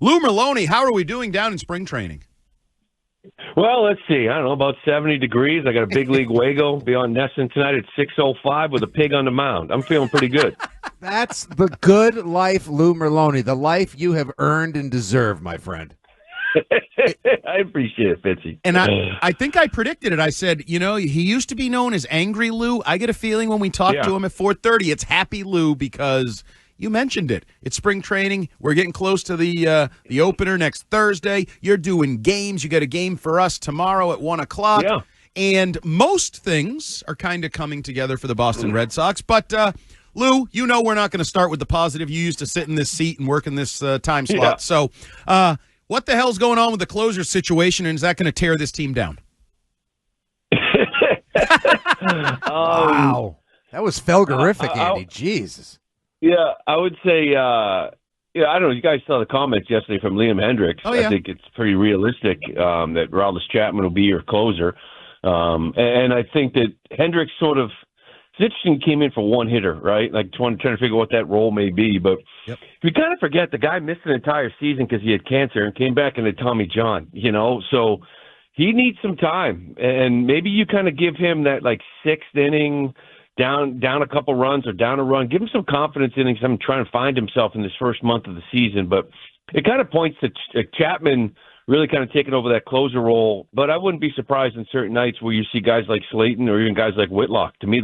Lou Merloni, how are we doing down in spring training? Well, let's see. I don't know, about 70 degrees. I got a big league Wago. Be on Nesson tonight at 6:05 with a pig on the mound. I'm feeling pretty good. That's the good life, Lou Merloni, the life you have earned and deserved, my friend. I appreciate it, Fitzy. And I think I predicted it. I said, he used to be known as Angry Lou. I get a feeling when we talk to him at 4:30, it's Happy Lou because you mentioned it. It's spring training. We're getting close to the opener next Thursday. You're doing games. You got a game for us tomorrow at 1 o'clock. Yeah. And most things are kind of coming together for the Boston Red Sox. But, Lou, we're not going to start with the positive. You used to sit in this seat and work in this time slot. Yeah. So what the hell's going on with the closer situation, and is that going to tear this team down? Wow. That was Felgerific, Andy. Jesus. Yeah, I would say, I don't know. You guys saw the comments yesterday from Liam Hendricks. Oh, yeah. I think it's pretty realistic that Aroldis Chapman will be your closer. And I think that Hendricks it's interesting, came in for one hitter, right? Like trying to figure out what that role may be. But you kind of forget the guy missed an entire season because he had cancer and came back into Tommy John, So he needs some time. And maybe you kind of give him that sixth inning, down a couple runs or down a run. Give him some confidence in him trying to find himself in this first month of the season. But it kind of points to Chapman really kind of taking over that closer role. But I wouldn't be surprised in certain nights where you see guys like Slayton or even guys like Whitlock. To me,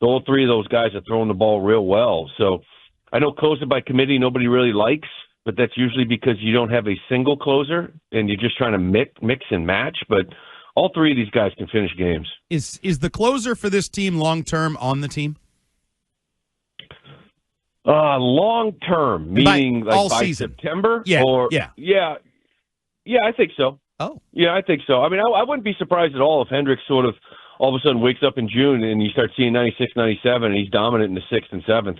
all three of those guys are throwing the ball real well. So I know closer by committee nobody really likes, but that's usually because you don't have a single closer and you're just trying to mix and match. But all three of these guys can finish games. Is the closer for this team long-term on the team? Long-term, meaning all by season. September? Yeah. Yeah, I think so. Oh. Yeah, I think so. I mean, I wouldn't be surprised at all if Hendricks all of a sudden wakes up in June and you start seeing 96, 97, and he's dominant in the 6th and 7th,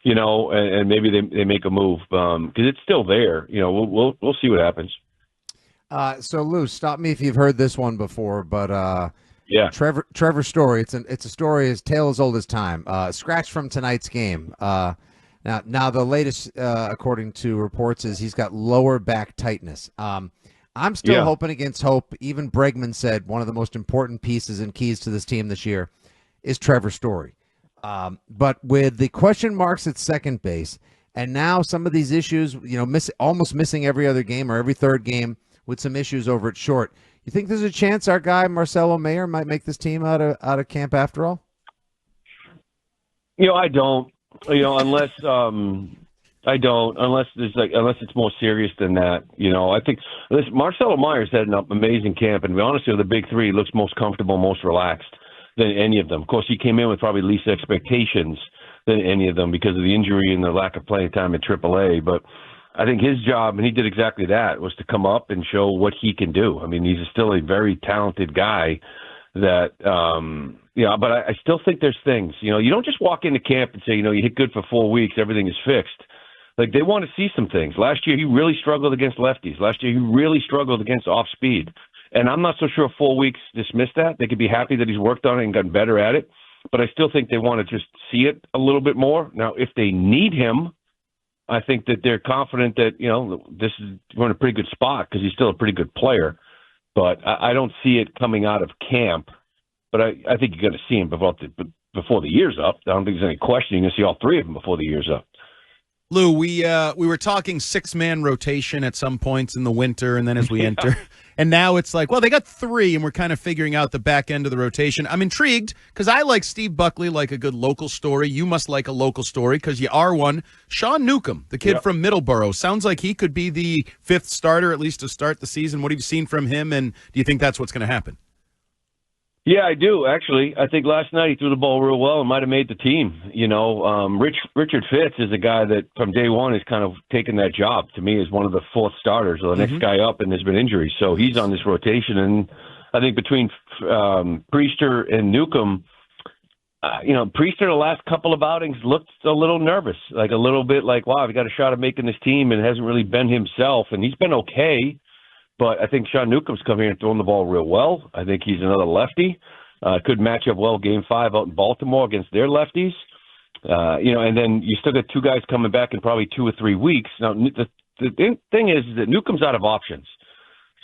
and maybe they make a move because it's still there. We'll see what happens. So Lou, stop me if you've heard this one before, but yeah, Trevor's story. It's a story, his tale as old as time. Scratched from tonight's game. Now the latest, according to reports, is he's got lower back tightness. I'm still hoping against hope. Even Bregman said one of the most important pieces and keys to this team this year is Trevor Story. But with the question marks at second base, and now some of these issues, almost missing every other game or every third game with some issues over at short, you think there's a chance our guy Marcelo Mayer might make this team out of camp after all? I don't. Unless unless it's more serious than that. I think Marcelo Meyer's had an amazing camp, and to be honest with you, the big three, he looks most comfortable, most relaxed than any of them. Of course, he came in with probably least expectations than any of them because of the injury and the lack of playing time at AAA. But I think his job, and he did exactly that, was to come up and show what he can do. I mean, he's still a very talented guy that, but I still think there's things, you don't just walk into camp and say, you hit good for 4 weeks, everything is fixed. They want to see some things. Last year, he really struggled against lefties. Last year, he really struggled against off speed. And I'm not so sure 4 weeks dismissed that. They could be happy that he's worked on it and gotten better at it. But I still think they want to just see it a little bit more. Now, if they need him, I think that they're confident that, we're in a pretty good spot because he's still a pretty good player. But I don't see it coming out of camp. But I think you're going to see him before the year's up. I don't think there's any question. You're going to see all three of them before the year's up. Lou, we were talking 6-man rotation at some points in the winter, and then as we enter, and now it's like, well, they got 3, and we're kind of figuring out the back end of the rotation. I'm intrigued because I like Steve Buckley, like a good local story. You must like a local story because you are one. Sean Newcomb, the kid from Middleborough, sounds like he could be the 5th starter, at least to start the season. What have you seen from him, and do you think that's what's going to happen? Yeah, I do, actually. I think last night he threw the ball real well and might have made the team. Richard Fitz is a guy that from day one has kind of taken that job to me as one of the 4th starters or the next guy up, and there's been injuries. So he's on this rotation. And I think between Priester and Newcomb, Priester the last couple of outings looked a little nervous, like a little bit like, wow, we got a shot at making this team, and hasn't really been himself. And he's been okay. But I think Sean Newcomb's come here and throwing the ball real well. I think he's another lefty. Could match up well Game 5 out in Baltimore against their lefties. And then you still got 2 guys coming back in probably 2 or 3 weeks. Now, the thing is that Newcomb's out of options.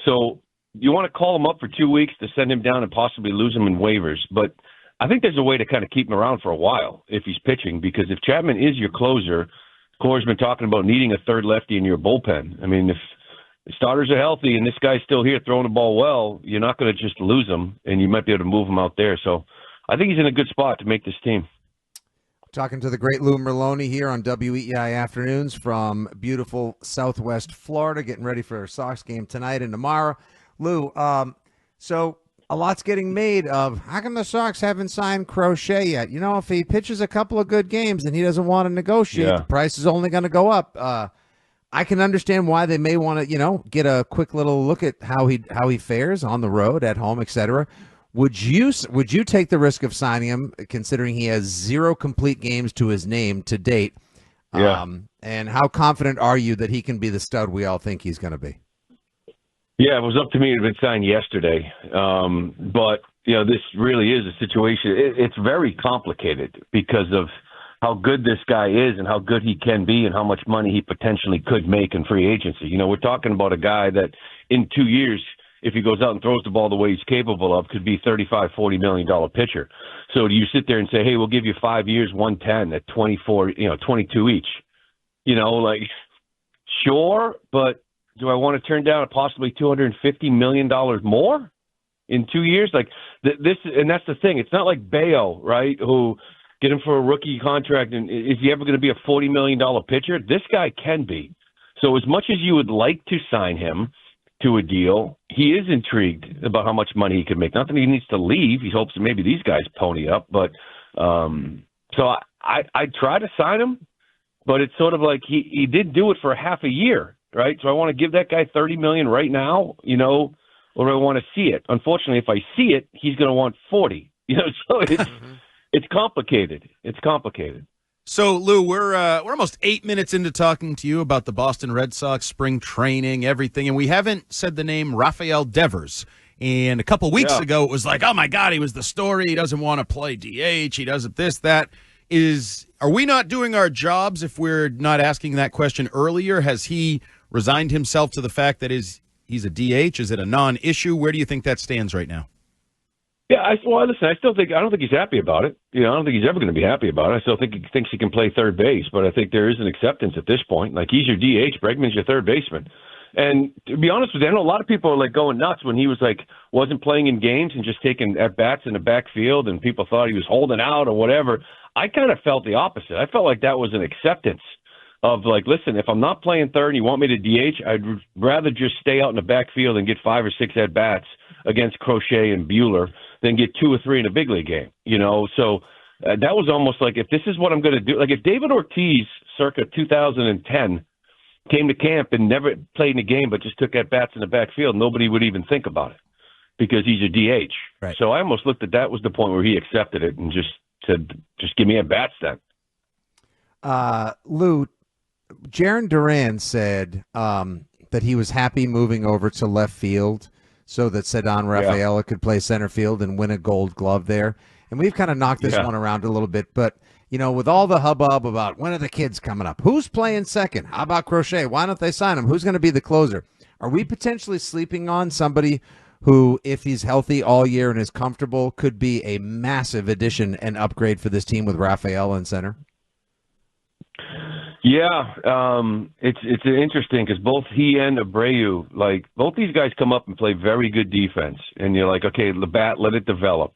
So you want to call him up for 2 weeks to send him down and possibly lose him in waivers. But I think there's a way to kind of keep him around for a while if he's pitching, because if Chapman is your closer, Core's been talking about needing a third lefty in your bullpen. I mean, if the starters are healthy and this guy's still here throwing the ball well, you're not going to just lose him, and you might be able to move him out there. So I think he's in a good spot to make this team. Talking to the great Lou Merloni here on WEEI Afternoons from beautiful Southwest Florida, getting ready for a Sox game tonight and tomorrow. Lou, so a lot's getting made of how come the Sox haven't signed Crochet yet? You know, if he pitches a couple of good games and he doesn't want to negotiate, the price is only going to go up. I can understand why they may want to, get a quick little look at how he fares on the road, at home, etc. Would you take the risk of signing him, considering he has 0 complete games to his name to date? Yeah. And how confident are you that he can be the stud we all think he's going to be? Yeah, it was up to me to have been signed yesterday. But, this really is a situation. It's very complicated because of how good this guy is and how good he can be and how much money he potentially could make in free agency. We're talking about a guy that in 2 years, if he goes out and throws the ball the way he's capable of, could be $35, $40 million pitcher. So do you sit there and say, hey, we'll give you 5 years, 110 at 24, 22 each? Sure, but do I want to turn down possibly $250 million more in 2 years? This, and that's the thing. It's not like Bayo, right, who get him for a rookie contract, and is he ever going to be a $40 million pitcher? This guy can be. So as much as you would like to sign him to a deal, he is intrigued about how much money he could make. Not that he needs to leave. He hopes that maybe these guys pony up. But so I'd try to sign him, but it's sort of like he did do it for half a year, right? So I want to give that guy $30 million right now, or do I want to see it? Unfortunately, if I see it, he's going to want 40. So it's complicated. It's complicated. So, Lou, we're almost 8 minutes into talking to you about the Boston Red Sox, spring training, everything, and we haven't said the name Rafael Devers. And a couple weeks ago, it was like, oh, my God, he was the story. He doesn't want to play DH. He doesn't this, that. Are we not doing our jobs if we're not asking that question earlier? Has he resigned himself to the fact that he's a DH? Is it a non-issue? Where do you think that stands right now? Yeah, listen, I don't think he's happy about it. I don't think he's ever going to be happy about it. I still think he thinks he can play third base, but I think there is an acceptance at this point. Like, he's your DH, Bregman's your third baseman. And to be honest with you, I know a lot of people are going nuts when he wasn't playing in games and just taking at-bats in the backfield, and people thought he was holding out or whatever. I kind of felt the opposite. I felt like that was an acceptance of listen, if I'm not playing third and you want me to DH, I'd rather just stay out in the backfield and get 5 or 6 at-bats against Crochet and Buehler than get 2 or 3 in a big league game, So that was almost like, if this is what I'm going to do, if David Ortiz circa 2010 came to camp and never played in a game but just took at-bats in the backfield, nobody would even think about it because he's a DH. Right. So I almost looked at that was the point where he accepted it and just said, just give me at-bats then. Lou, Jarren Duran said that he was happy moving over to left field so that Ceddanne Rafaela could play center field and win a Gold Glove there. And we've kind of knocked this one around a little bit, but with all the hubbub about when are the kids coming up, who's playing second? How about Crochet? Why don't they sign him? Who's going to be the closer? Are we potentially sleeping on somebody who, if he's healthy all year and is comfortable, could be a massive addition and upgrade for this team with Rafaela in center? Yeah, it's interesting because both he and Abreu, both these guys come up and play very good defense, and you're like, okay, Labatt, let it develop,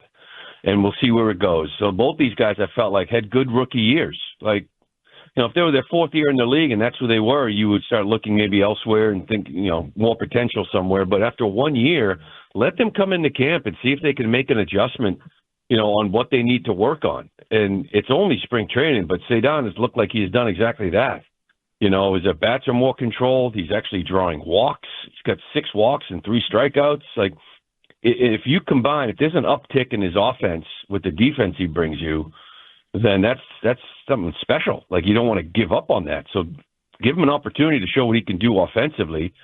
and we'll see where it goes. So both these guys, I felt like, had good rookie years. If they were their 4th year in the league and that's who they were, you would start looking maybe elsewhere and think, more potential somewhere. But after 1 year, let them come into camp and see if they can make an adjustment, on what they need to work on. And it's only spring training, but Ceddanne has looked like he's done exactly that. His at-bats are more controlled. He's actually drawing walks. He's got 6 walks and 3 strikeouts. If you combine, if there's an uptick in his offense with the defense he brings you, then that's something special. You don't want to give up on that. So give him an opportunity to show what he can do offensively.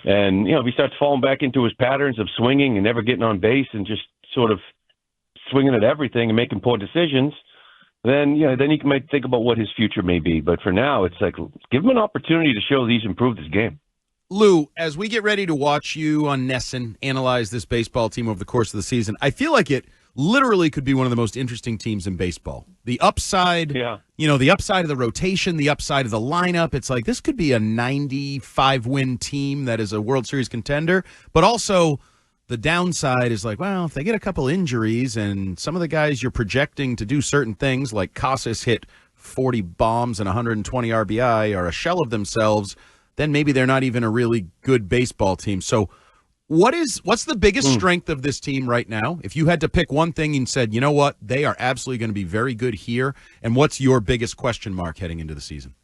And, if he starts falling back into his patterns of swinging and never getting on base and just sort of swinging at everything and making poor decisions, then then you might think about what his future may be. But for now, it's like give him an opportunity to show that he's improved his game. Lou, as we get ready to watch you on Nesson analyze this baseball team over the course of the season, I feel like it literally could be one of the most interesting teams in baseball. The upside, the upside of the rotation, the upside of the lineup. It's like this could be a 95-win team that is a World Series contender, but also the downside is like, well, if they get a couple injuries and some of the guys you're projecting to do certain things, like Casas hit 40 bombs and 120 RBI, are a shell of themselves, then maybe they're not even a really good baseball team. So what's the biggest strength of this team right now? If you had to pick one thing and said, you know what, they are absolutely going to be very good here, and what's your biggest question mark heading into the season?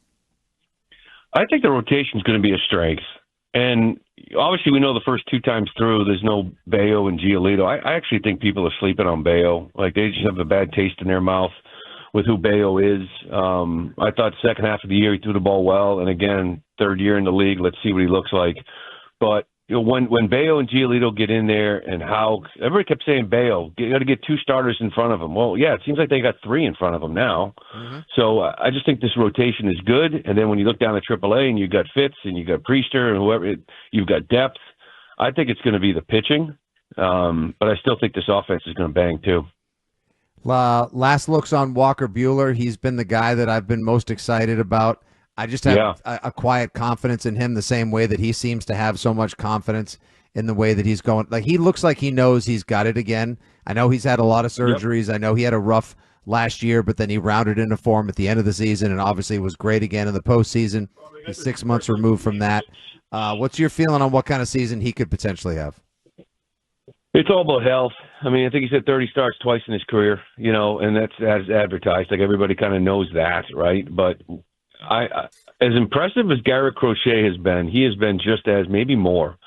I think the rotation is going to be a strength. And obviously we know the first two times through there's no Bayo and Giolito. I actually think people are sleeping on Bayo. Like they just have a bad taste in their mouth with who Bayo is. I thought second half of the year he threw the ball well, and again, third year in the league, let's see what he looks like. But when Bayo and Giolito get in there, and how everybody kept saying Bayo, you got to get two starters in front of him. Well, yeah, it seems like they got three in front of him now. Mm-hmm. So I just think this rotation is good. And then when you look down at AAA and you got Fitz and you got Priester and whoever, you've got depth. I think it's going to be the pitching, but I still think this offense is going to bang too. Last looks on Walker Buehler. He's been the guy that I've been most excited about. I just have a quiet confidence in him the same way that he seems to have so much confidence in the way that he's going. Like he looks like he knows he's got it again. I know he's had a lot of surgeries. Yep. I know he had a rough last year, but then he rounded into form at the end of the season and obviously was great again in the postseason. He's 6 months removed from that. What's your feeling on what kind of season he could potentially have? It's all about health. I mean, I think he's had 30 starts twice in his career, and that's as advertised. Like everybody kind of knows that, right? But as impressive as Garrett Crochet has been, he has been just as, maybe more,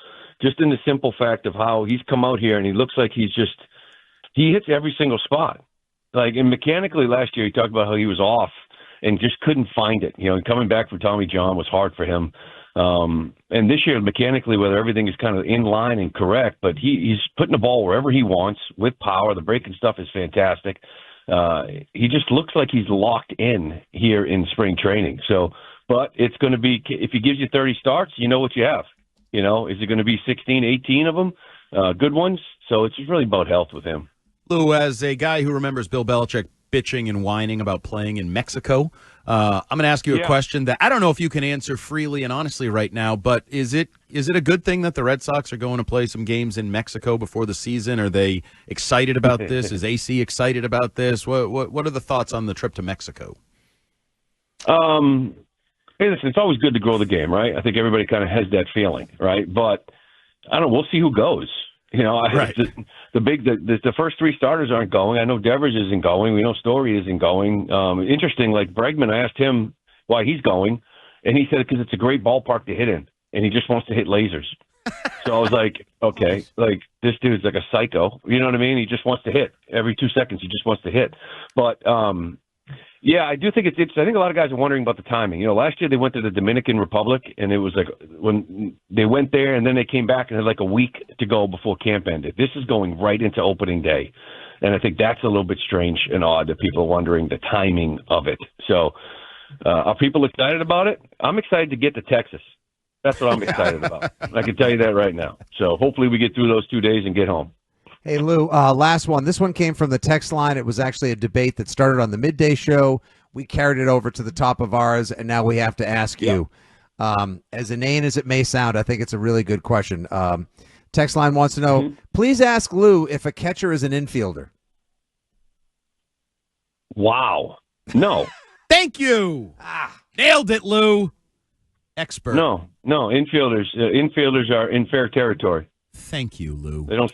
just in the simple fact of how he's come out here and he looks like he hits every single spot. Like, and mechanically last year, he talked about how he was off and just couldn't find it. Coming back from Tommy John was hard for him. And this year, mechanically, whether everything is kind of in line and correct, but he's putting the ball wherever he wants with power. The breaking stuff is fantastic. He just looks like he's locked in here in spring training. So, but it's going to be, if he gives you 30 starts, you know what you have. Is it going to be 16, 18 of them, good ones? So it's just really about health with him. Lou, as a guy who remembers Bill Belichick bitching and whining about playing in Mexico, I'm going to ask you a question that I don't know if you can answer freely and honestly right now, but is it a good thing that the Red Sox are going to play some games in Mexico before the season? Are they excited about this? Is AC excited about this? What are the thoughts on the trip to Mexico? Hey, listen, it's always good to grow the game, right? I think everybody kind of has that feeling, right? But I don't know. We'll see who goes. Right. The first three starters aren't going. I know Devers isn't going. We know Story isn't going. Interesting, like Bregman, I asked him why he's going, and he said because it's a great ballpark to hit in, and he just wants to hit lasers. So I was like, okay, like this dude's like a psycho. You know what I mean? He just wants to hit. Every 2 seconds, he just wants to hit. But yeah, I do think it's. I think a lot of guys are wondering about the timing. Last year they went to the Dominican Republic, and it was like when they went there, and then they came back and had like a week to go before camp ended. This is going right into opening day, and I think that's a little bit strange and odd that people are wondering the timing of it. So, are people excited about it? I'm excited to get to Texas. That's what I'm excited about. I can tell you that right now. So hopefully we get through those 2 days and get home. Hey, Lou, last one. This one came from the text line. It was actually a debate that started on the midday show. We carried it over to the top of ours, and now we have to ask you. As inane as it may sound, I think it's a really good question. Text line wants to know, please ask Lou if a catcher is an infielder. Wow. No. Thank you. Nailed it, Lou. Expert. No. Infielders are in fair territory. Thank you, Lou. They don't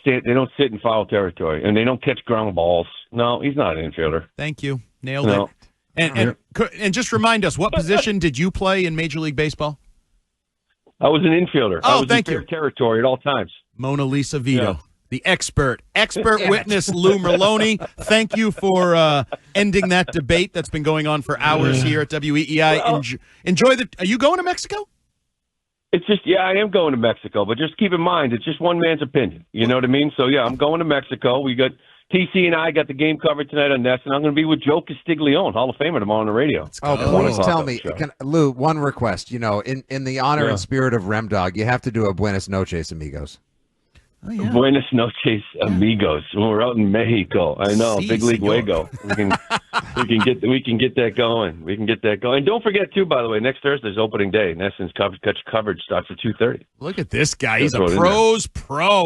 sit in foul territory, and they don't catch ground balls. No, he's not an infielder. Thank you. Nailed it. And just remind us, what position did you play in Major League Baseball? I was an infielder. Oh, I was thank in you. fair territory at all times. Mona Lisa Vito, the expert witness, Lou Merloni. Thank you for ending that debate that's been going on for hours here at WEEI. Well, Enjoy the. Are you going to Mexico? It's just, I am going to Mexico, but just keep in mind, it's just one man's opinion. You know what I mean? So, yeah, I'm going to Mexico. We got, TC and I got the game covered tonight on Nest, and I'm going to be with Joe Castiglione, Hall of Famer, tomorrow on the radio. Please tell me, Lou, one request. You know, in the honor and spirit of Rem Dog, you have to do a Buenas noches, amigos. Oh, yeah. Buenas noches, amigos. When we're out in Mexico, I know, big league Wago. We can get that going. We can get that going. And don't forget too, by the way, next Thursday's opening day. Nesson's coverage starts at 2:30. Look at this guy. He's a pro's pro.